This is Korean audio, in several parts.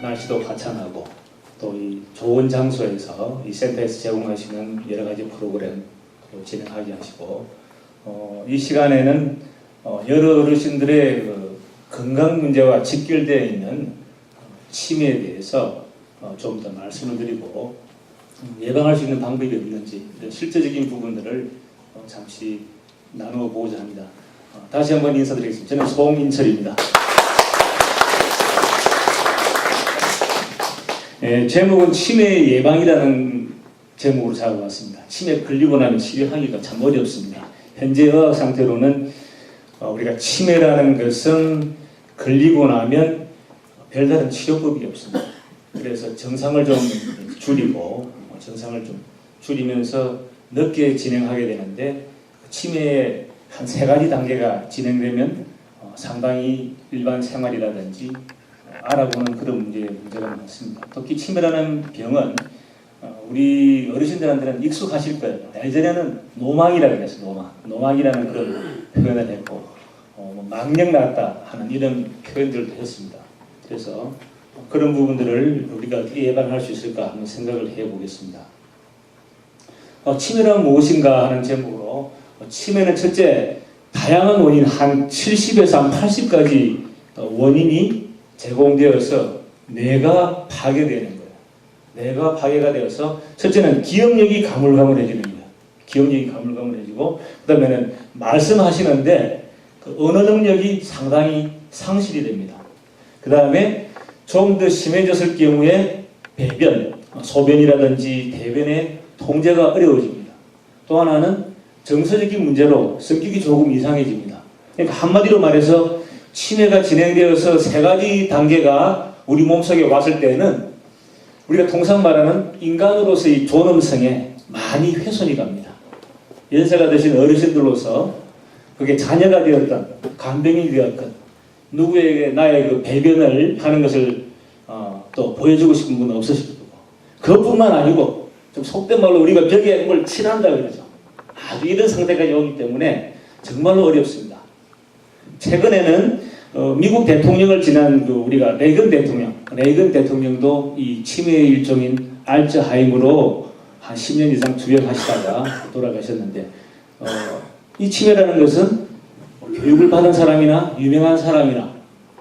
날씨도 화창하고 또 이 좋은 장소에서 이 센터에서 제공하시는 여러 가지 프로그램 진행하게 하시고 이 시간에는 여러 어르신들의 그 건강 문제와 직결되어 있는 치매에 대해서 좀 더 말씀을 드리고 예방할 수 있는 방법이 없는지 이런 실제적인 부분들을 잠시 나누어 보고자 합니다. 다시 한번 인사드리겠습니다. 저는 송인철입니다. 제목은 치매 예방이라는 제목으로 잡아봤습니다. 치매 걸리고 나면 치료하기가 참 어렵습니다. 현재 의학 상태로는 우리가 치매라는 것은 걸리고 나면 별다른 치료법이 없습니다. 그래서 증상을 좀 줄이면서 늦게 진행하게 되는데 치매의 한 3가지 단계가 진행되면 상당히 일반 생활이라든지 알아보는 그런 문제가 많습니다. 특히 치매라는 병은 우리 어르신들한테는 익숙하실 거예요. 예전에는 노망이라고 했어요. 노망이라는 그런 표현을 했고 망령 났다 하는 이런 표현들도 했습니다. 그래서 그런 부분들을 우리가 어떻게 예방할 수 있을까 하는 생각을 해보겠습니다. 치매란 무엇인가 하는 제목으로 치매는 첫째 다양한 원인 한 70에서 한 80가지 원인이 제공되어서 뇌가 파괴되는 거예요. 뇌가 파괴가 되어서 첫째는 기억력이 가물가물해지는 거예요. 기억력이 가물가물해지고 그 다음에는 말씀하시는데 그 언어 능력이 상당히 상실이 됩니다. 그 다음에 좀 더 심해졌을 경우에 배변, 소변이라든지 대변의 통제가 어려워집니다. 또 하나는 정서적인 문제로 성격이 조금 이상해집니다. 그러니까 한마디로 말해서 치매가 진행되어서 3가지 단계가 우리 몸속에 왔을 때는 우리가 통상 말하는 인간으로서의 존엄성에 많이 훼손이 갑니다. 연세가 드신 어르신들로서 그게 자녀가 되었던 간병이 되었건 누구에게 나의 그 배변을 하는 것을 또 보여주고 싶은 분은 없으실 거고 그것뿐만 아니고 좀 속된 말로 우리가 벽에 뭘 칠한다 그러죠. 아주 이런 상태까지 오기 때문에 정말로 어렵습니다. 최근에는 미국 대통령을 지난 우리가 레이건 대통령도 이 치매의 일종인 알츠하이머로 한 10년 이상 투병하시다가 돌아가셨는데 이 치매라는 것은 교육을 받은 사람이나 유명한 사람이나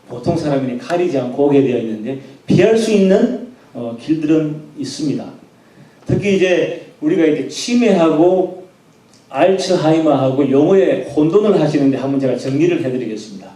보통 사람이나 가리지 않고 오게 되어 있는데 피할 수 있는 길들은 있습니다. 특히 이제 우리가 이제 치매하고 알츠하이머하고 용어에 혼돈을 하시는데 한번 제가 정리를 해드리겠습니다.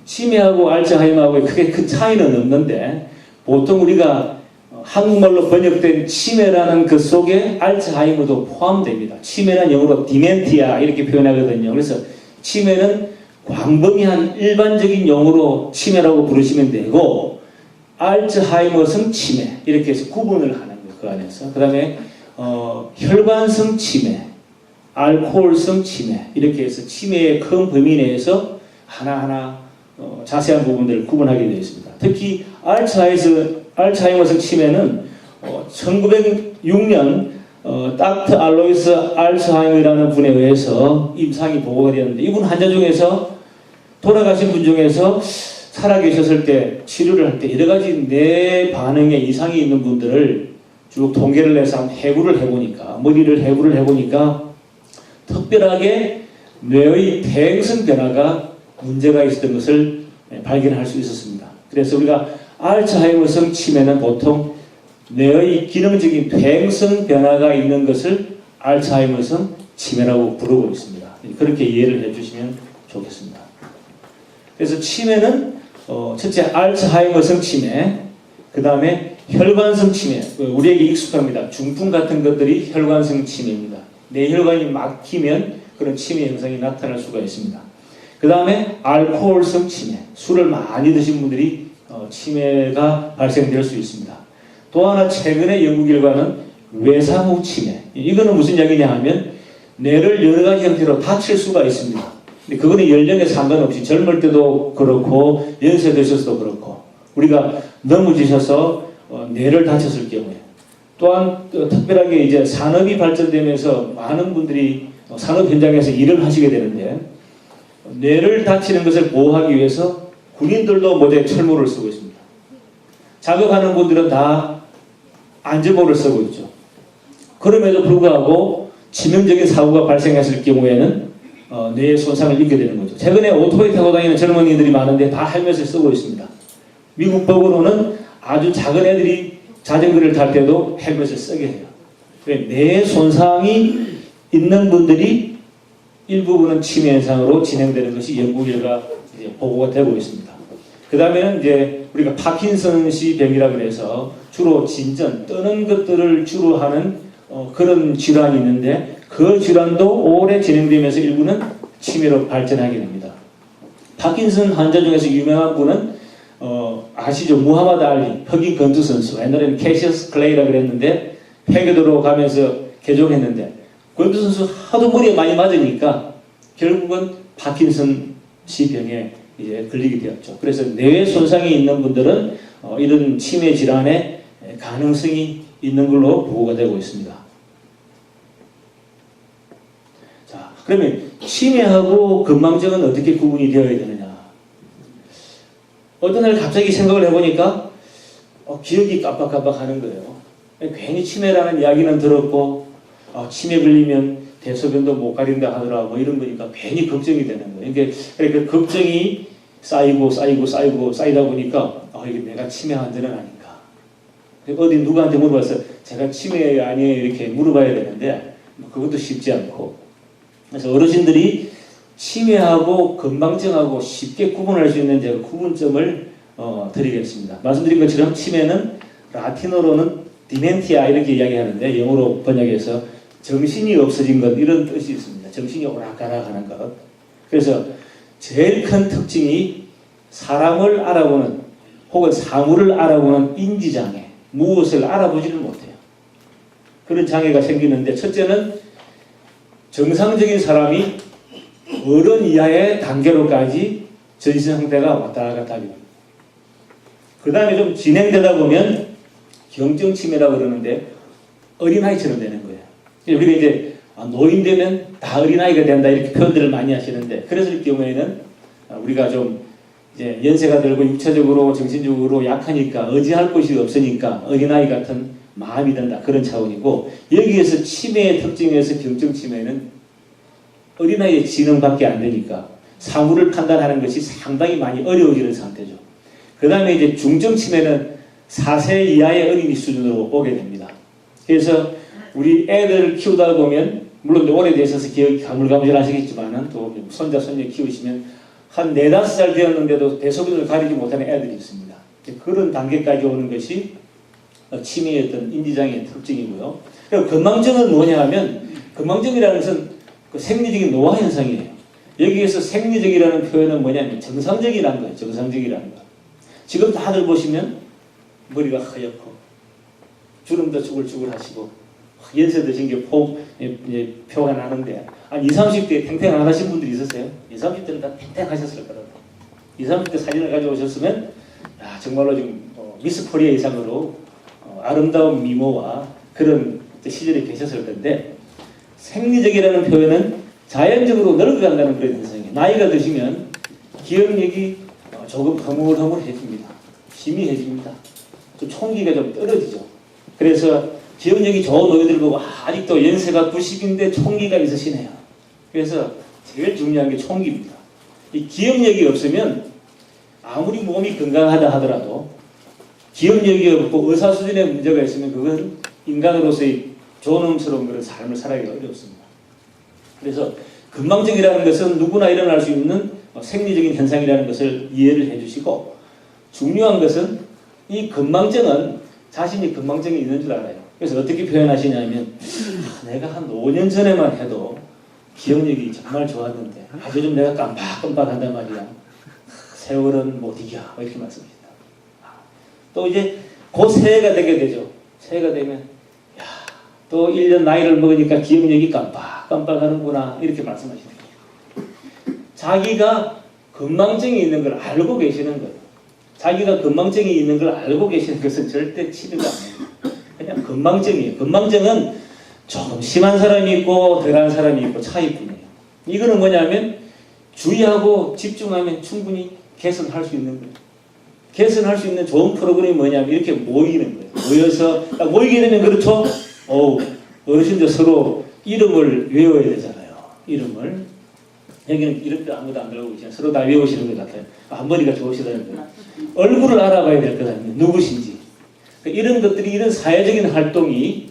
치매하고 알츠하이머하고 크게 큰 차이는 없는데 보통 우리가 한국말로 번역된 치매라는 그 속에 알츠하이머도 포함됩니다. 치매는 영어로 디멘티아 이렇게 표현하거든요. 그래서 치매는 광범위한 일반적인 용어로 치매라고 부르시면 되고 알츠하이머성 치매 이렇게 해서 구분을 하는 거예요. 그 안에서. 그 다음에 혈관성 치매, 알코올성 치매 이렇게 해서 치매의 큰 범위 내에서 하나하나 자세한 부분들을 구분하게 되어 있습니다. 특히 알츠하이머성 치매는 1906년 닥터 알로이스 알츠하이머라는 분에 의해서 임상이 보고가 되었는데 이분 환자 중에서 돌아가신 분 중에서 살아계셨을 때 치료를 할 때 여러 가지 뇌 반응에 이상이 있는 분들을 쭉 통계를 내서 한번 해부를 해보니까 특별하게 뇌의 대행성 변화가 문제가 있었던 것을 발견할 수 있었습니다. 그래서 우리가 알츠하이머성 치매는 보통 뇌의 기능적인 퇴행성 변화가 있는 것을 알츠하이머성 치매라고 부르고 있습니다. 그렇게 이해를 해주시면 좋겠습니다. 그래서 치매는 첫째 알츠하이머성 치매, 그 다음에 혈관성 치매, 우리에게 익숙합니다. 중풍 같은 것들이 혈관성 치매입니다. 뇌혈관이 막히면 그런 치매 현상이 나타날 수가 있습니다. 그 다음에 알코올성 치매, 술을 많이 드신 분들이 치매가 발생될 수 있습니다. 또 하나 최근의 연구 결과는 외상 후 치매. 이거는 무슨 이야기냐 하면 뇌를 여러 가지 형태로 다칠 수가 있습니다. 근데 그거는 연령에 상관없이 젊을 때도 그렇고 연세 드셔서도 그렇고 우리가 넘어지셔서 뇌를 다쳤을 경우에 또한 특별하게 이제 산업이 발전되면서 많은 분들이 산업 현장에서 일을 하시게 되는데 뇌를 다치는 것을 보호하기 위해서 군인들도 모자에 철모를 쓰고 있습니다. 작업하는 분들은 다 안전모를 쓰고 있죠. 그럼에도 불구하고 치명적인 사고가 발생했을 경우에는 뇌에 손상을 입게 되는 거죠. 최근에 오토바이 타고 다니는 젊은이들이 많은데 다 헬멧을 쓰고 있습니다. 미국 법으로는 아주 작은 애들이 자전거를 탈 때도 헬멧을 쓰게 해요. 뇌 손상이 있는 분들이 일부분은 치매 현상으로 진행되는 것이 연구 결과 보고가 되고 있습니다. 그 다음에는 이제 우리가 파킨슨씨 병이라 그래서 주로 진전, 뜨는 것들을 주로 하는 그런 질환이 있는데 그 질환도 오래 진행되면서 일부는 치매로 발전하게 됩니다. 파킨슨 환자 중에서 유명한 분은 아시죠? 무하마드 알리, 흑인 권투 선수. 옛날에는 캐시어스 클레이라 그랬는데 폐교도로 가면서 개종했는데 권투 선수 하도 머리에 많이 맞으니까 결국은 파킨슨씨 병에 이제 걸리게 되었죠. 그래서 뇌 손상이 있는 분들은 이런 치매 질환의 가능성이 있는 걸로 보고가 되고 있습니다. 자, 그러면 치매하고 건망증은 어떻게 구분이 되어야 되느냐? 어떤 날 갑자기 생각을 해보니까 기억이 깜빡깜빡하는 거예요. 괜히 치매라는 이야기는 들었고 치매 걸리면 대소변도 못 가린다 하더라 이런 거니까 괜히 걱정이 되는 거예요. 그러니까 걱정이 쌓이다 보니까 이게 내가 치매 환자는 아닌가. 어디 누구한테 물어봐서 제가 치매 아니에요 이렇게 물어봐야 되는데 그것도 쉽지 않고. 그래서 어르신들이 치매하고 건망증하고 쉽게 구분할 수 있는 제가 구분점을 드리겠습니다. 말씀드린 것처럼 치매는 라틴어로는 디멘티아 이렇게 이야기하는데 영어로 번역해서 정신이 없어진 것 이런 뜻이 있습니다. 정신이 오락가락하는 것. 그래서 제일 큰 특징이 사람을 알아보는 혹은 사물을 알아보는 인지장애, 무엇을 알아보지를 못해요. 그런 장애가 생기는데 첫째는 정상적인 사람이 어른 이하의 단계로까지 전신 상태가 왔다 갔다 하게 됩니다. 그 다음에 좀 진행되다 보면 경증치매라고 그러는데 어린아이처럼 되는 거예요. 우리가 이제 노인 되면 다 어린아이가 된다 이렇게 표현들을 많이 하시는데 그랬을 경우에는 우리가 좀 이제 연세가 들고 육체적으로 정신적으로 약하니까 의지할 곳이 없으니까 어린아이 같은 마음이 든다 그런 차원이고 여기에서 치매의 특징에서 경증치매는 어린아이의 지능밖에 안 되니까 사물을 판단하는 것이 상당히 많이 어려워지는 상태죠. 그 다음에 이제 중증치매는 4세 이하의 어린이 수준으로 오게 됩니다. 그래서 우리 애들을 키우다 보면 물론 오래되셔서 기억이 가물가물하시겠지만은 또 손자 손녀 키우시면 한 4, 5살 되었는데도 대소변을 가리지 못하는 애들이 있습니다. 그런 단계까지 오는 것이 치매의 어떤 인지장애의 특징이고요. 그리고 건망증은 뭐냐 하면 건망증이라는 것은 그 생리적인 노화 현상이에요. 여기에서 생리적이라는 표현은 뭐냐면 정상적이라는 거예요. 정상적이라는 거. 지금 다들 보시면 머리가 하얗고 주름도 쭈글쭈글 하시고 연세 드신 게 표가 나는데 한 20, 30대 탱탱 안 하신 분들이 있었어요. 20, 30대는 다 탱탱하셨을 거라고. 20, 30대 사진을 가져오셨으면 정말로 지금 미스 코리아 이상으로 아름다운 미모와 그런 시절에 계셨을 텐데 생리적이라는 표현은 자연적으로 늙어간다는 그런 현상이에요. 나이가 드시면 기억력이 조금 허물허물해집니다. 희미해집니다. 좀 총기가 좀 떨어지죠. 그래서 기억력이 좋은 노인들 보고 아직도 연세가 90인데 총기가 있으시네요. 그래서 제일 중요한 게 총기입니다. 이 기억력이 없으면 아무리 몸이 건강하다 하더라도 기억력이 없고 의사수준에 문제가 있으면 그건 인간으로서의 존엄스러운 그런 삶을 살아가기가 어렵습니다. 그래서 건망증이라는 것은 누구나 일어날 수 있는 생리적인 현상이라는 것을 이해를 해주시고 중요한 것은 이 건망증은 자신이 건망증이 있는 줄 알아요. 그래서 어떻게 표현하시냐면 내가 한 5년 전에만 해도 기억력이 정말 좋았는데 요즘 내가 깜빡깜빡한단 말이야. 세월은 못 이겨 이렇게 말씀하십니다. 또 이제 곧 새해가 되게 되죠. 새해가 되면 또 1년 나이를 먹으니까 기억력이 깜빡깜빡하는구나 이렇게 말씀하시는 거예요. 자기가 건망증이 있는 걸 알고 계시는 거예요. 자기가 건망증이 있는 걸 알고 계시는 것은 절대 치료가 아니에요. 그냥 건망증이에요. 건망증은 조금 심한 사람이 있고 덜한 사람이 있고 차이뿐이에요. 이거는 뭐냐면 주의하고 집중하면 충분히 개선할 수 있는 거예요. 개선할 수 있는 좋은 프로그램이 뭐냐면 이렇게 모이는 거예요. 모여서 딱 모이게 되면 그렇죠. 어르신들 서로 이름을 외워야 되잖아요. 이름을. 여기는 이름도 아무도 안 들어가고 있지만 서로 다 외우시는 것 같아요. 앞머리가 좋으시다는 거예요. 얼굴을 알아봐야 될 것 아니에요. 누구신지. 이런 것들이, 이런 사회적인 활동이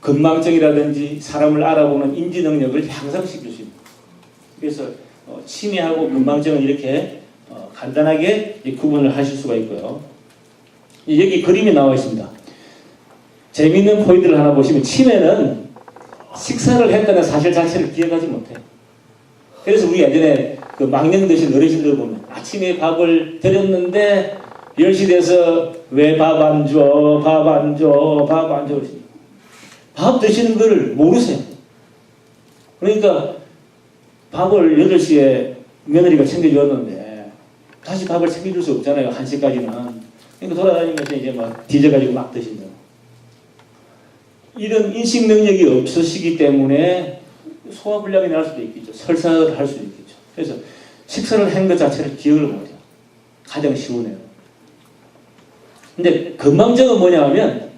건망증이라든지 사람을 알아보는 인지 능력을 향상시킬 수 있는. 그래서 치매하고 건망증은 이렇게 간단하게 구분을 하실 수가 있고요. 여기 그림이 나와 있습니다. 재미있는 포인트를 하나 보시면 치매는 식사를 했다는 사실 자체를 기억하지 못해요. 그래서 우리 예전에 그 망령 드신 어르신들 보면 아침에 밥을 드렸는데 10시 돼서 왜 밥 안 줘? 밥 안 줘? 밥 안 줘? 밥 드시는 걸 모르세요. 그러니까 밥을 8시에 며느리가 챙겨주었는데 다시 밥을 챙겨줄 수 없잖아요. 1시까지는. 그러니까 돌아다니면서 이제 막 뒤져가지고 막 드신다. 이런 인식 능력이 없으시기 때문에 소화불량이 날 수도 있겠죠. 설사를 할 수도 있겠죠. 그래서 식사를 한 것 자체를 기억을 못해요. 가장 쉬우네요. 근데 건망증은 뭐냐 하면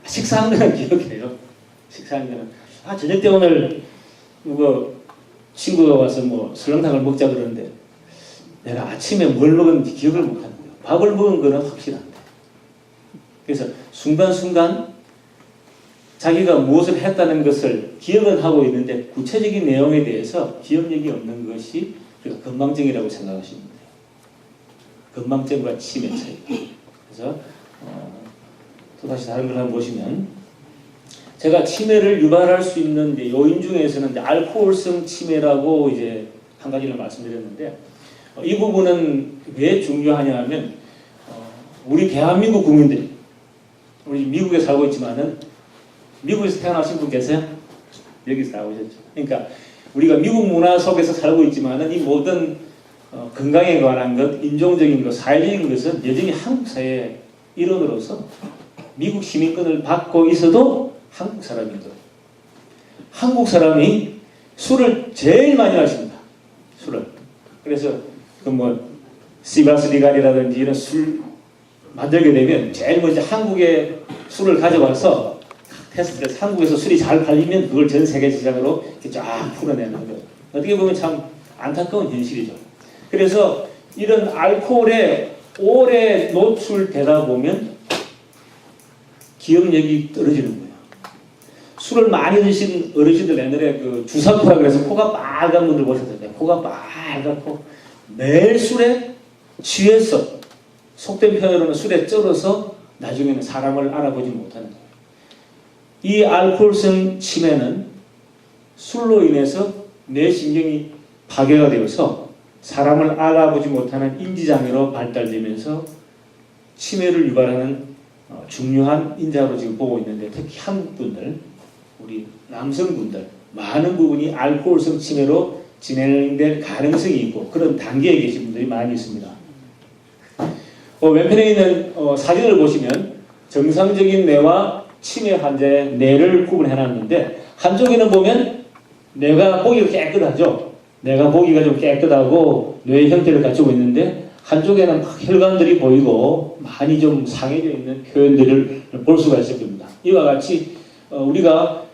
식사한 거는 기억해요. 식사한 거는 저녁 때 오늘 친구가 와서 설렁탕을 먹자 그러는데 내가 아침에 뭘 먹었는지 기억을 못하는 거예요. 밥을 먹은 거는 확실한데. 그래서 순간순간 자기가 무엇을 했다는 것을 기억은 하고 있는데 구체적인 내용에 대해서 기억력이 없는 것이 우리가 건망증이라고 생각하시면 돼요. 건망증과 치매 차이. 그래서 또다시 다른 걸 한번 보시면 제가 치매를 유발할 수 있는 요인 중에서는 이제 알코올성 치매라고 이제 한 가지를 말씀드렸는데 이 부분은 왜 중요하냐 하면 우리 대한민국 국민들이 우리 미국에 살고 있지만은 미국에서 태어나신 분 계세요? 여기서 나오셨죠. 그러니까 우리가 미국 문화 속에서 살고 있지만은 이 모든 건강에 관한 것, 인종적인 것, 사회적인 것은 여전히 한국 사회의 일원으로서 미국 시민권을 받고 있어도 한국 사람인 거예요. 한국 사람이 술을 제일 많이 마십니다. 술을. 그래서 시바스 리갈이라든지 이런 술 만들게 되면 제일 먼저 한국에 술을 가져와서 테스트해서 한국에서 술이 잘 팔리면 그걸 전 세계 시장으로 이렇게 쫙 풀어내는 거예요. 어떻게 보면 참 안타까운 현실이죠. 그래서 이런 알코올에 오래 노출되다 보면 기억력이 떨어지는 거예요. 술을 많이 드신 어르신들 옛날에 주사코라 그래서 코가 빨간 분들 보셨을 때 코가 빨갛고 매일 술에 취해서 속된 표현으로는 술에 쩔어서 나중에는 사람을 알아보지 못하는 거예요. 이 알코올성 치매는 술로 인해서 뇌신경이 파괴가 되어서 사람을 알아보지 못하는 인지장애로 발달되면서 치매를 유발하는 중요한 인자로 지금 보고 있는데 특히 한국분들, 우리 남성분들 많은 부분이 알코올성 치매로 진행될 가능성이 있고 그런 단계에 계신 분들이 많이 있습니다. 왼편에 있는 사진을 보시면 정상적인 뇌와 치매 환자의 뇌를 구분해 놨는데 한쪽에는 보면 뇌가 보기가 깨끗하죠. 뇌가 보기가 좀 깨끗하고 뇌의 형태를 갖추고 있는데 한쪽에는 혈관들이 보이고 많이 좀 상해져 있는 표현들을 볼 수가 있을 겁니다. 이와 같이 우리가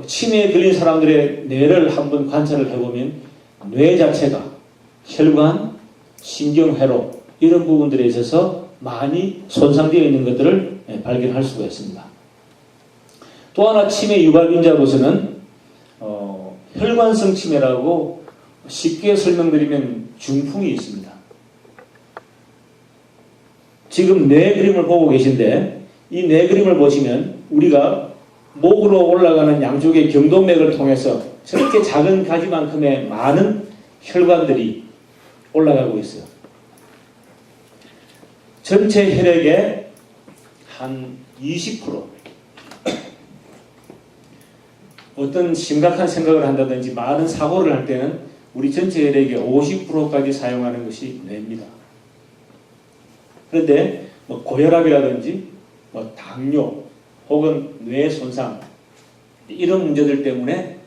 치매에 걸린 사람들의 뇌를 한번 관찰을 해보면 뇌 자체가 혈관, 신경회로 이런 부분들에 있어서 많이 손상되어 있는 것들을 발견할 수가 있습니다. 또 하나 치매 유발인자로서는 혈관성 치매라고 쉽게 설명드리면 중풍이 있습니다. 지금 뇌 그림을 보고 계신데 이 뇌 그림을 보시면 우리가 목으로 올라가는 양쪽의 경동맥을 통해서 저렇게 작은 가지만큼의 많은 혈관들이 올라가고 있어요. 전체 혈액의 한 20% 어떤 심각한 생각을 한다든지 많은 사고를 할 때는 우리 전체 혈액의 50%까지 사용하는 것이 뇌입니다. 그런데 고혈압이라든지 당뇨 혹은 뇌 손상 이런 문제들 때문에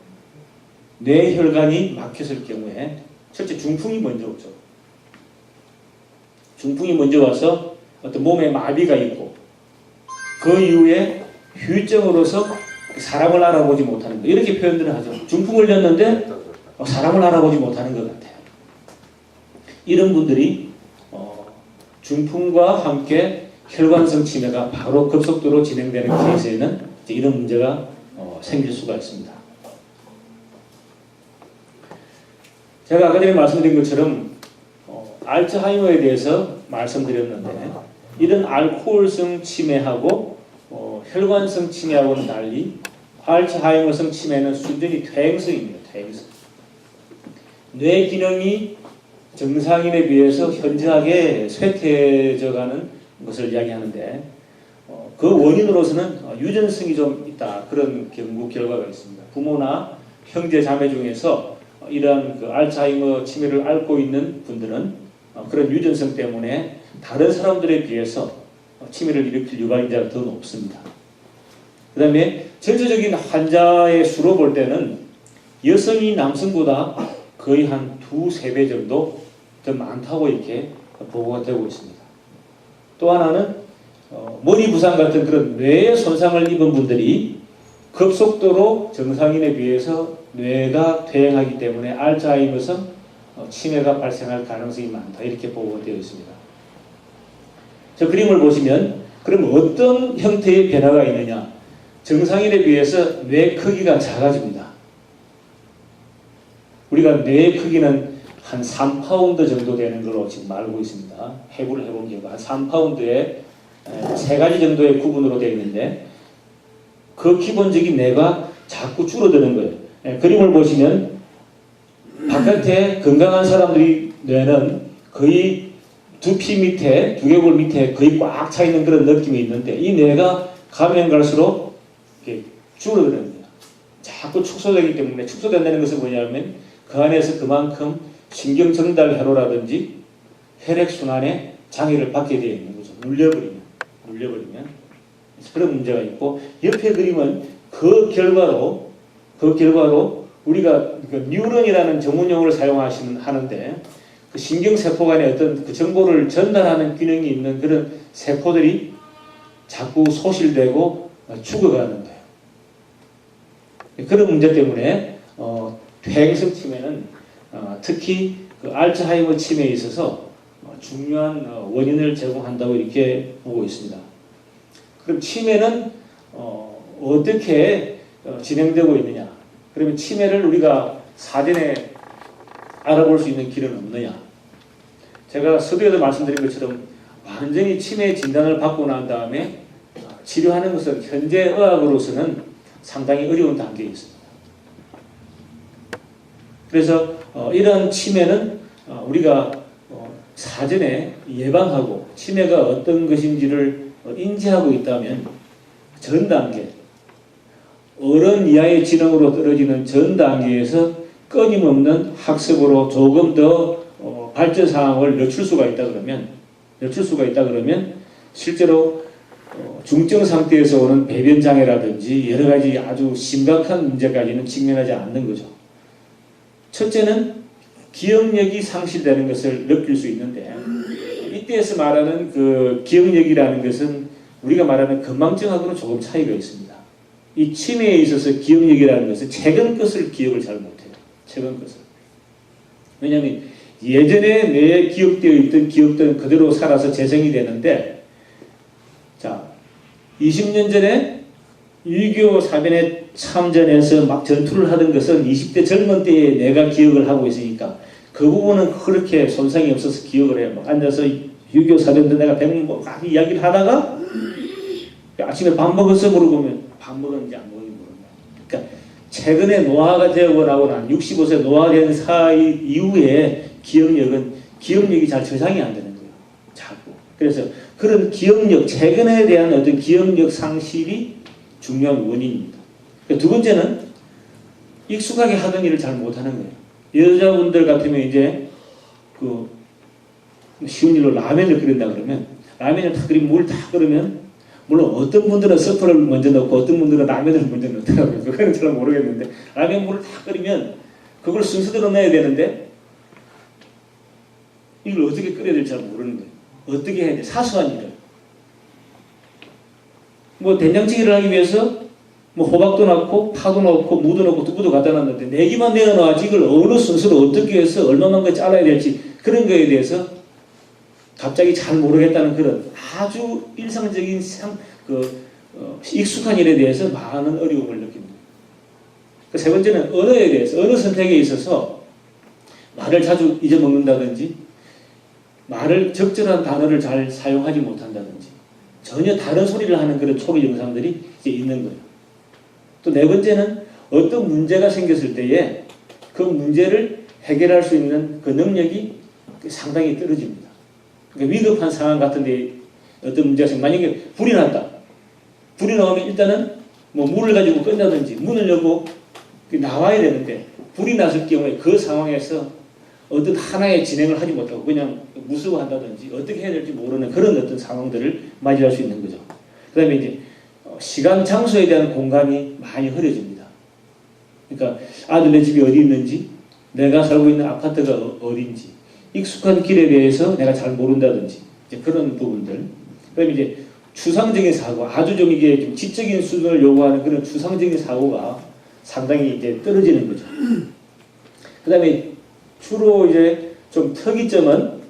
뇌혈관이 막혔을 경우에 첫째 중풍이 먼저 오죠. 중풍이 먼저 와서 어떤 몸에 마비가 있고 그 이후에 후유증으로서 사람을 알아보지 못하는 것, 이렇게 표현들을 하죠. 중풍을 걸렸는데 사람을 알아보지 못하는 것 같아요. 이런 분들이 중풍과 함께 혈관성 치매가 바로 급속도로 진행되는 케이스에는 이런 문제가 생길 수가 있습니다. 제가 아까 전에 말씀드린 것처럼 알츠하이머에 대해서 말씀드렸는데, 이런 알코올성 치매하고 혈관성 치매하고는 달리 알츠하이머성 치매는 순전히 퇴행성입니다. 퇴행성. 뇌 기능이 정상인에 비해서 현저하게 쇠퇴해져가는 것을 이야기하는데, 그 원인으로서는 유전성이 좀 있다, 그런 연구 결과가 있습니다. 부모나 형제 자매 중에서 이러한 그 알츠하이머 치매를 앓고 있는 분들은 그런 유전성 때문에 다른 사람들에 비해서 치매를 일으킬 유발인자가 더 높습니다. 그 다음에 전체적인 환자의 수로 볼 때는 여성이 남성보다 거의 한 2~3배 정도 더 많다고 이렇게 보고가 되고 있습니다. 또 하나는 머리 부상 같은 그런 뇌에 손상을 입은 분들이 급속도로 정상인에 비해서 뇌가 퇴행하기 때문에 알츠하이머성 치매가 발생할 가능성이 많다, 이렇게 보고가 되어 있습니다. 저 그림을 보시면 그럼 어떤 형태의 변화가 있느냐? 정상인에 비해서 뇌 크기가 작아집니다. 우리가 뇌 크기는 한 3파운드 정도 되는 걸로 지금 알고 있습니다. 해부를 해본 결과 한 3파운드에 3가지 정도의 구분으로 되어 있는데, 그 기본적인 뇌가 자꾸 줄어드는 거예요. 그림을 보시면 바깥에 건강한 사람들이 뇌는 거의 두피 밑에, 두개골 밑에 거의 꽉 차 있는 그런 느낌이 있는데, 이 뇌가 가면 갈수록 이렇게 줄어드는 거예요. 자꾸 축소되기 때문에, 축소된다는 것은 뭐냐면 그 안에서 그만큼 신경 전달 회로라든지 혈액순환에 장애를 받게 되어 있는 거죠. 눌려버리면 그런 문제가 있고, 옆에 그림은 그 결과로 우리가 그 뉴런이라는 전문 용어를 하는데, 그 신경세포 간에 어떤 그 정보를 전달하는 기능이 있는 그런 세포들이 자꾸 소실되고 죽어가는 거예요. 그런 문제 때문에 퇴행성 치매는 특히 그 알츠하이머 치매에 있어서 중요한 원인을 제공한다고 이렇게 보고 있습니다. 그럼 치매는 어떻게 진행되고 있느냐? 그러면 치매를 우리가 사전에 알아볼 수 있는 길은 없느냐? 제가 서두에도 말씀드린 것처럼 완전히 치매 진단을 받고 난 다음에 치료하는 것은 현재 의학으로서는 상당히 어려운 단계에 있습니다. 그래서 이런 치매는 우리가 사전에 예방하고 치매가 어떤 것인지를 인지하고 있다면 전 단계, 어른 이하의 지능으로 떨어지는 전 단계에서 끊임없는 학습으로 조금 더 발전 사항을 늦출 수가 있다 그러면 실제로 중증 상태에서 오는 배변 장애라든지 여러 가지 아주 심각한 문제까지는 직면하지 않는 거죠. 첫째는 기억력이 상실되는 것을 느낄 수 있는데, 이때에서 말하는 그 기억력이라는 것은 우리가 말하는 건망증하고는 조금 차이가 있습니다. 이 치매에 있어서 기억력이라는 것은 최근 것을 기억을 잘 못해요. 최근 것을. 왜냐하면 예전에 뇌에 기억되어 있던 기억들은 그대로 살아서 재생이 되는데, 자, 20년 전에 6.25 사변에 참전해서 막 전투를 하던 것은 20대 젊은 때에 내가 기억을 하고 있으니까 그 부분은 그렇게 손상이 없어서 기억을 해요. 막 앉아서 6.25 사변 때 내가 백문 뭐 이야기를 하다가 아침에 밥 먹었어 물어보면 밥 먹었는지 안 먹었는지 모른다. 그러니까 최근에 노화가 되고 나고 난 65세 노화된 사이 이후에 기억력이 잘 저장이 안 되는 거예요. 자꾸. 그래서 그런 기억력, 최근에 대한 어떤 기억력 상실이 중요한 원인입니다. 두 번째는 익숙하게 하던 일을 잘 못하는 거예요. 여자분들 같으면 이제 그 쉬운 일로 라면을 끓인다 그러면 라면을 다 끓이면 물 다 끓으면, 물론 어떤 분들은 스프를 먼저 넣고 어떤 분들은 라면을 먼저 넣더라고요. 그거는 잘 모르겠는데, 라면 물을 다 끓이면 그걸 순서대로 넣어야 되는데 이걸 어떻게 끓여야 될지 잘 모르는 거예요. 어떻게 해야 돼? 사소한 일을. 뭐 된장찌개를 하기 위해서 뭐 호박도 넣고 파도 넣고 무도 넣고 두부도 갖다 놨는데 내기만 내어놔야지 이걸 어느 순서로 어떻게 해서 얼마만큼 잘라야 될지 그런 거에 대해서 갑자기 잘 모르겠다는 그런 아주 일상적인 익숙한 일에 대해서 많은 어려움을 느낍니다. 세 번째는 언어에 대해서 언어 선택에 있어서 말을 자주 잊어먹는다든지 말을 적절한 단어를 잘 사용하지 못한다든지 전혀 다른 소리를 하는 그런 초기 증상들이 이제 있는 거예요. 또 네 번째는 어떤 문제가 생겼을 때에 그 문제를 해결할 수 있는 그 능력이 상당히 떨어집니다. 그러니까 위급한 상황 같은데 어떤 문제가 생겨 만약에 불이 났다. 불이 나오면 일단은 뭐 물을 가지고 끈다든지 문을 열고 나와야 되는데 불이 났을 경우에 그 상황에서 어떤 하나의 진행을 하지 못하고 그냥 무수한다든지 어떻게 해야 될지 모르는 그런 어떤 상황들을 맞이할 수 있는 거죠. 그 다음에 이제 시간, 장소에 대한 공간이 많이 흐려집니다. 그러니까 아들네 집이 어디 있는지, 내가 살고 있는 아파트가 어딘지, 익숙한 길에 대해서 내가 잘 모른다든지 이제 그런 부분들. 그다음에 이제 추상적인 사고, 아주 좀 이게 좀 지적인 수준을 요구하는 그런 추상적인 사고가 상당히 이제 떨어지는 거죠. 그다음에 주로 이제 좀 특이점은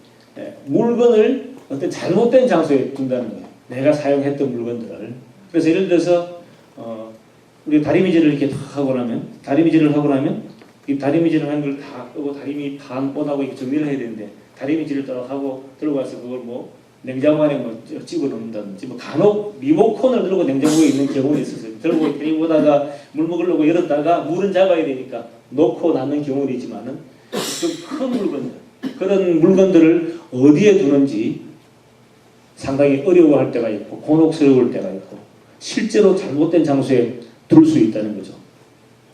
물건을 어떤 잘못된 장소에 둔다는 거예요. 내가 사용했던 물건들을. 그래서 예를 들어서 우리 다리미질을 이렇게 하고 나면 이 다리미질을 하는 걸 다 끄고 다리미 반 뻗하고 이렇게 정리를 해야 되는데 다리미질을 딱 하고 들고 와서 그걸 뭐 냉장고 안에 뭐 집어 넣는다든지 뭐 간혹 리모컨을 들고 냉장고에 있는 경우가 있었어요. 들고 데리고다가 물 먹으려고 열었다가 물은 잡아야 되니까 놓고 놨는 경우도 있지만은 좀 큰 물건들 그런 물건들을 어디에 두는지 상당히 어려워할 때가 있고 곤혹스러울 때가 있고 실제로 잘못된 장소에 둘 수 있다는 거죠.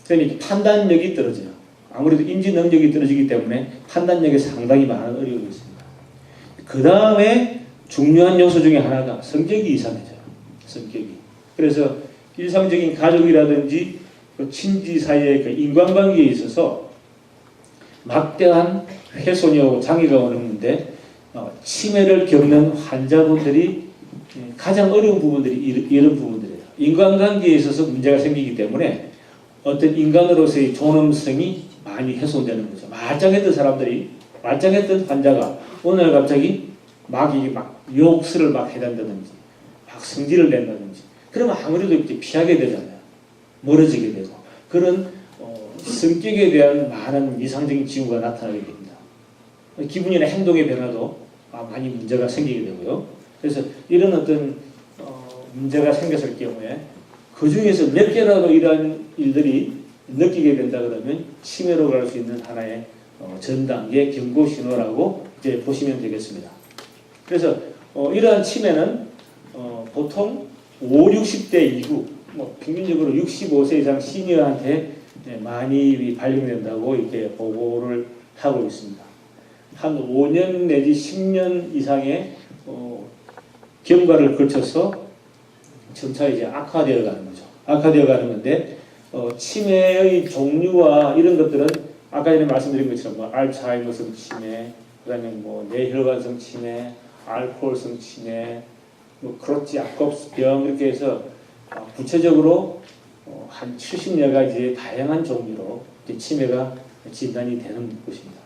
그러니 판단력이 떨어져요. 아무래도 인지 능력이 떨어지기 때문에 판단력에 상당히 많은 어려움이 있습니다. 그 다음에 중요한 요소 중에 하나가 성격이 이상해져요. 성격이. 그래서 일상적인 가족이라든지 그 친지 사이의 그 인간관계에 있어서 막대한 훼손이 오고 장애가 오는데 치매를 겪는 환자분들이 가장 어려운 부분들이 이런 부분들이에요. 인간관계에 있어서 문제가 생기기 때문에 어떤 인간으로서의 존엄성이 많이 훼손되는 거죠. 말짱했던 환자가 어느 날 갑자기 막 욕설을 막 해댄다든지 막 성질을 낸다든지 그러면 아무래도 이제 피하게 되잖아요. 멀어지게 되고 그런 성격에 대한 많은 이상적인 징후가 나타나게 됩니다. 기분이나 행동의 변화도 많이 문제가 생기게 되고요. 그래서 이런 어떤 문제가 생겼을 경우에 그 중에서 몇 개라도 이러한 일들이 느끼게 된다 그러면 치매로 갈 수 있는 하나의 전 단계 경고 신호라고 이제 보시면 되겠습니다. 그래서 이러한 치매는 보통 60대 이후 평균적으로 65세 이상 시니어한테 많이 발견된다고 이렇게 보고를 하고 있습니다. 한 5년 내지 10년 이상의 경과를 거쳐서 점차 이제 악화되어 가는 거죠. 악화되어 가는 건데 치매의 종류와 이런 것들은 아까 전에 말씀드린 것처럼 뭐 알츠하이머성 치매, 그다음에 뭐 뇌혈관성 치매, 알코올성 치매, 뭐 크로치 야콥스 병 이렇게 해서 구체적으로 한 70여 가지의 다양한 종류로 치매가 진단이 되는 것입니다.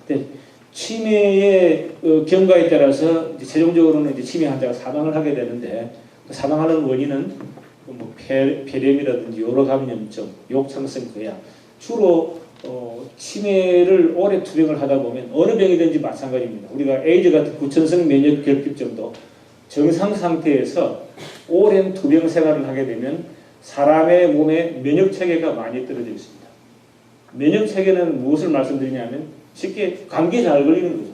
근데 치매의 경과에 따라서 이제 최종적으로는 이제 치매 환자가 사망을 하게 되는데 사망하는 원인은 뭐 폐렴이라든지 여러 감염증, 욕창성 거약 주로 치매를 오래 투병을 하다 보면 어느 병이든지 마찬가지입니다. 우리가 에이즈 같은 구천성 면역 결핍증도 정상 상태에서 오랜 투병 생활을 하게 되면 사람의 몸에 면역 체계가 많이 떨어져 있습니다. 면역 체계는 무엇을 말씀드리냐면 쉽게 감기에 잘 걸리는 거죠.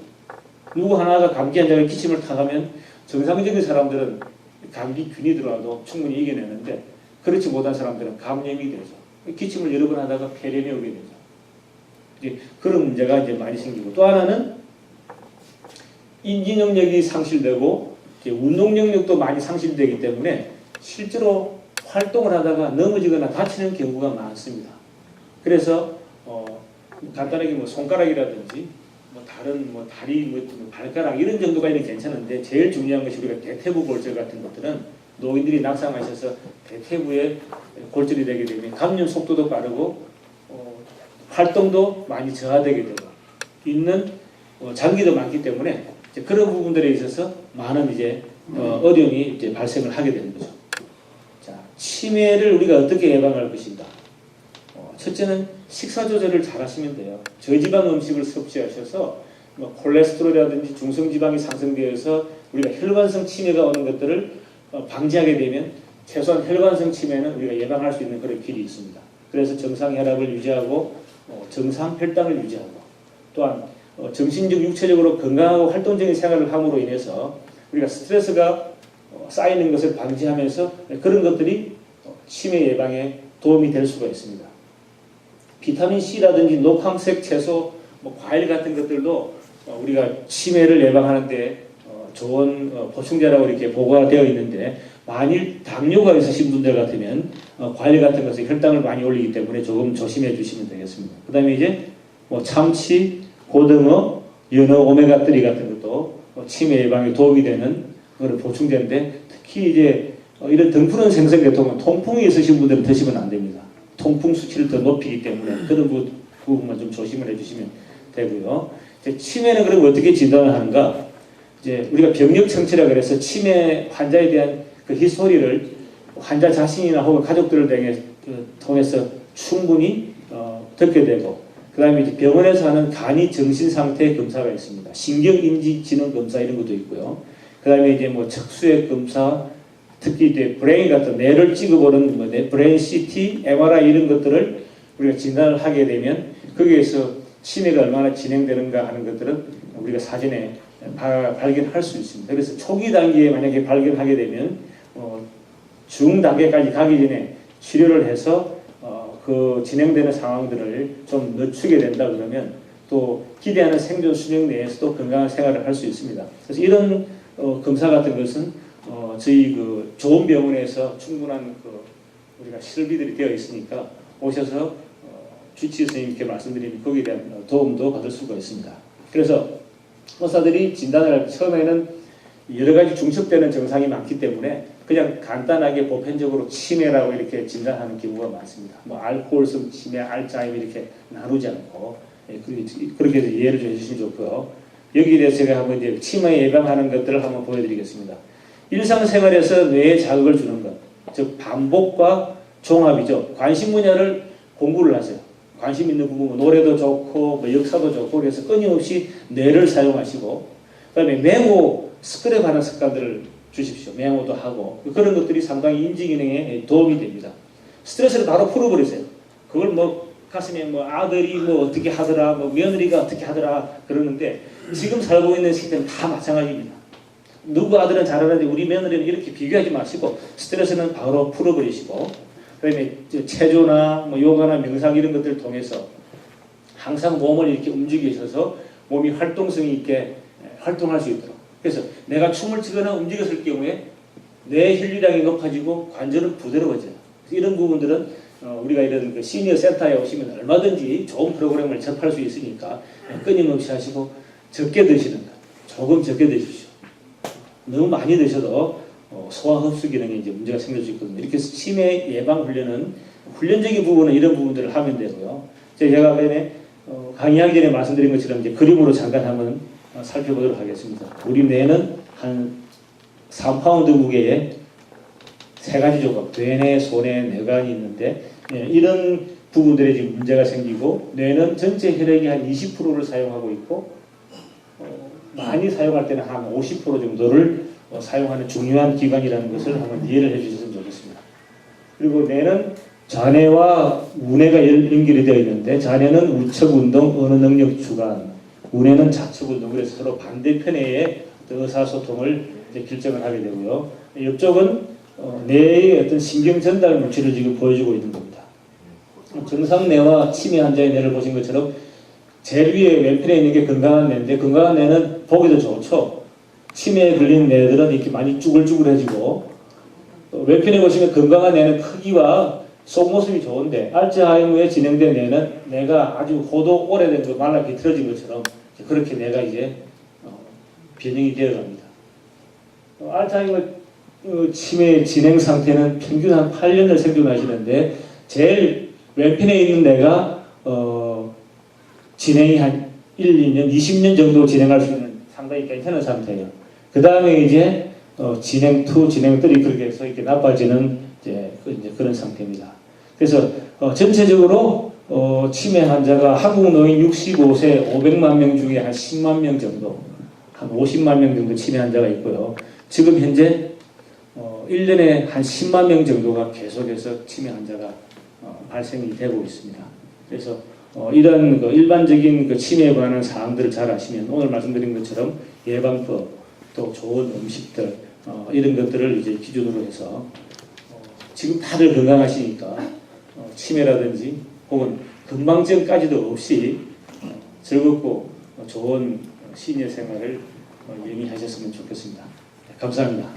누구 하나가 감기 환자가 기침을 타가면 정상적인 사람들은 감기균이 들어와도 충분히 이겨내는데 그렇지 못한 사람들은 감염이 되죠. 기침을 여러 번 하다가 폐렴이 오게 되죠. 이제 그런 문제가 이제 많이 생기고 또 하나는 인지 능력이 상실되고 운동 능력도 많이 상실되기 때문에 실제로 활동을 하다가 넘어지거나 다치는 경우가 많습니다. 그래서 간단하게 뭐 손가락이라든지 뭐 다른 뭐 다리, 뭐 발가락 이런 정도까지는 괜찮은데 제일 중요한 것이 우리가 대퇴부 골절 같은 것들은 노인들이 낙상하셔서 대퇴부에 골절이 되게 되면 감염 속도도 빠르고 활동도 많이 저하되게 되고 있는 장기도 많기 때문에 이제 그런 부분들에 있어서 많은 이제 어려움이 이제 발생을 하게 되는 거죠. 자, 치매를 우리가 어떻게 예방할 것인가? 첫째는 식사 조절을 잘 하시면 돼요. 저지방 음식을 섭취하셔서 뭐 콜레스테롤이라든지 중성지방이 상승되어서 우리가 혈관성 치매가 오는 것들을 방지하게 되면 최소한 혈관성 치매는 우리가 예방할 수 있는 그런 길이 있습니다. 그래서 정상 혈압을 유지하고 정상 혈당을 유지하고 또한 정신적, 육체적으로 건강하고 활동적인 생활을 함으로 인해서 우리가 스트레스가 쌓이는 것을 방지하면서 그런 것들이 치매 예방에 도움이 될 수가 있습니다. 비타민 C라든지 녹황색 채소, 과일 같은 것들도 우리가 치매를 예방하는 데 좋은 보충제라고 이렇게 보고가 되어 있는데 만일 당뇨가 있으신 분들 같으면 과일 같은 것은 혈당을 많이 올리기 때문에 조금 조심해 주시면 되겠습니다. 그 다음에 이제 참치, 고등어, 연어, 오메가3 같은 것도 치매 예방에 도움이 되는 그런 보충제인데 특히 이제 이런 등푸른 생선계통은 통풍이 있으신 분들은 드시면 안 됩니다. 통풍 수치를 더 높이기 때문에 그런 부분만 좀 조심을 해주시면 되고요. 이제 치매는 그럼 어떻게 진단을 하는가? 이제 우리가 병력 청취라 그래서 치매 환자에 대한 그 히스토리를 환자 자신이나 혹은 가족들을 통해서 충분히 듣게 되고, 그 다음에 이제 병원에서 하는 간이 정신 상태 검사가 있습니다. 신경인지 지능 검사 이런 것도 있고요. 그 다음에 이제 척수액 검사, 특히 이제 브레인 같은 뇌를 찍어보는 브레인 CT, MRI 이런 것들을 우리가 진단을 하게 되면 거기에서 치매가 얼마나 진행되는가 하는 것들은 우리가 사전에 발견할 수 있습니다. 그래서 초기 단계에 만약에 발견하게 되면 중 단계까지 가기 전에 치료를 해서 그 진행되는 상황들을 좀 늦추게 된다 그러면 또 기대하는 생존 수명 내에서도 건강한 생활을 할 수 있습니다. 그래서 이런 검사 같은 것은 저희 그 좋은 병원에서 충분한 우리가 실비들이 되어 있으니까 오셔서 주치의 선생님께 말씀드리면 거기에 대한 도움도 받을 수가 있습니다. 그래서 의사들이 진단을 할 때 처음에는 여러 가지 중첩되는 증상이 많기 때문에 그냥 간단하게 보편적으로 치매라고 이렇게 진단하는 경우가 많습니다. 알코올성 치매, 알츠하이머 이렇게 나누지 않고 그렇게 해서 이해를 좀 해주시면 좋고요. 여기에 대해서 제가 한번 이제 치매 예방하는 것들을 한번 보여드리겠습니다. 일상생활에서 뇌에 자극을 주는 것, 즉 반복과 종합이죠. 관심 분야를 공부를 하세요. 관심 있는 부분, 노래도 좋고 역사도 좋고 그래서 끊임없이 뇌를 사용하시고, 그다음에 메모, 스크랩하는 습관들을 주십시오. 메모도 하고 그런 것들이 상당히 인지 기능에 도움이 됩니다. 스트레스를 바로 풀어버리세요. 그걸 가슴에 아들이 어떻게 하더라, 며느리가 어떻게 하더라 그러는데 지금 살고 있는 시대는 다 마찬가지입니다. 누구 아들은 잘하는데 우리 며느리는 이렇게 비교하지 마시고 스트레스는 바로 풀어버리시고, 그다음에 체조나 요가나 명상 이런 것들을 통해서 항상 몸을 이렇게 움직이셔서 몸이 활동성이 있게 활동할 수 있도록. 그래서 내가 춤을 추거나 움직였을 경우에 뇌 혈류량이 높아지고 관절은 부드러워져요. 이런 부분들은 우리가 이런 시니어 센터에 오시면 얼마든지 좋은 프로그램을 접할 수 있으니까 끊임없이 하시고 적게 드시는 것, 조금 적게 드십시오. 너무 많이 드셔도 소화 흡수 기능에 이제 문제가 생길 수 있거든요. 이렇게 해서 치매 예방 훈련은 훈련적인 부분은 이런 부분들을 하면 되고요. 제가 전에 강의하기 전에 말씀드린 것처럼 이제 그림으로 잠깐 한번 살펴보도록 하겠습니다. 우리 뇌는 한 3파운드 무게의 세 가지 조각, 뇌내, 소내, 뇌관이 있는데 이런 부분들에 지금 문제가 생기고 뇌는 전체 혈액의 한 20%를 사용하고 있고 많이 사용할 때는 한 50% 정도를 사용하는 중요한 기관이라는 것을 한번 이해를 해주셨으면 좋겠습니다. 그리고 뇌는 좌뇌와 우뇌가 연결이 되어 있는데 좌뇌는 우측 운동, 언어 능력 주관, 우뇌는 좌측 운동, 그래서 서로 반대편의 의사소통을 결정을 하게 되고요. 옆쪽은 뇌의 어떤 신경 전달 물질을 지금 보여주고 있는 겁니다. 정상 뇌와 치매 환자의 뇌를 보신 것처럼 제일 위에 왼편에 있는 게 건강한 뇌인데 건강한 뇌는 보기도 좋죠. 치매에 걸린 뇌들은 이렇게 많이 쭈글쭈글해지고 왼편에 보시면 건강한 뇌는 크기와 속모습이 좋은데 알츠하이머에 진행된 뇌는 뇌가 아주 호도 오래된 거 말라 비틀어진 것처럼 그렇게 내가 이제 변형이 되어갑니다. 알츠하이머 치매 진행 상태는 평균 한 8년을 생존하시는데 제일 왼편에 있는 데가 진행이 한 1, 2년, 20년 정도 진행할 수 있는 상당히 괜찮은 상태예요. 그 다음에 이제 진행 2, 진행 3 그렇게 해서 이렇게 나빠지는 이제 그런 상태입니다. 그래서 전체적으로 치매 환자가 한국 노인 65세 500만 명 중에 한 10만 명 정도, 한 50만 명 정도 치매 환자가 있고요. 지금 현재 1년에 한 10만 명 정도가 계속해서 치매 환자가 발생이 되고 있습니다. 그래서 이런 일반적인 치매에 관한 사항들을 잘 아시면 오늘 말씀드린 것처럼 예방법, 또 좋은 음식들 이런 것들을 이제 기준으로 해서 지금 다들 건강하시니까 치매라든지 혹은 건망증까지도 없이 즐겁고 좋은 시니어 생활을 영위하셨으면 좋겠습니다. 감사합니다.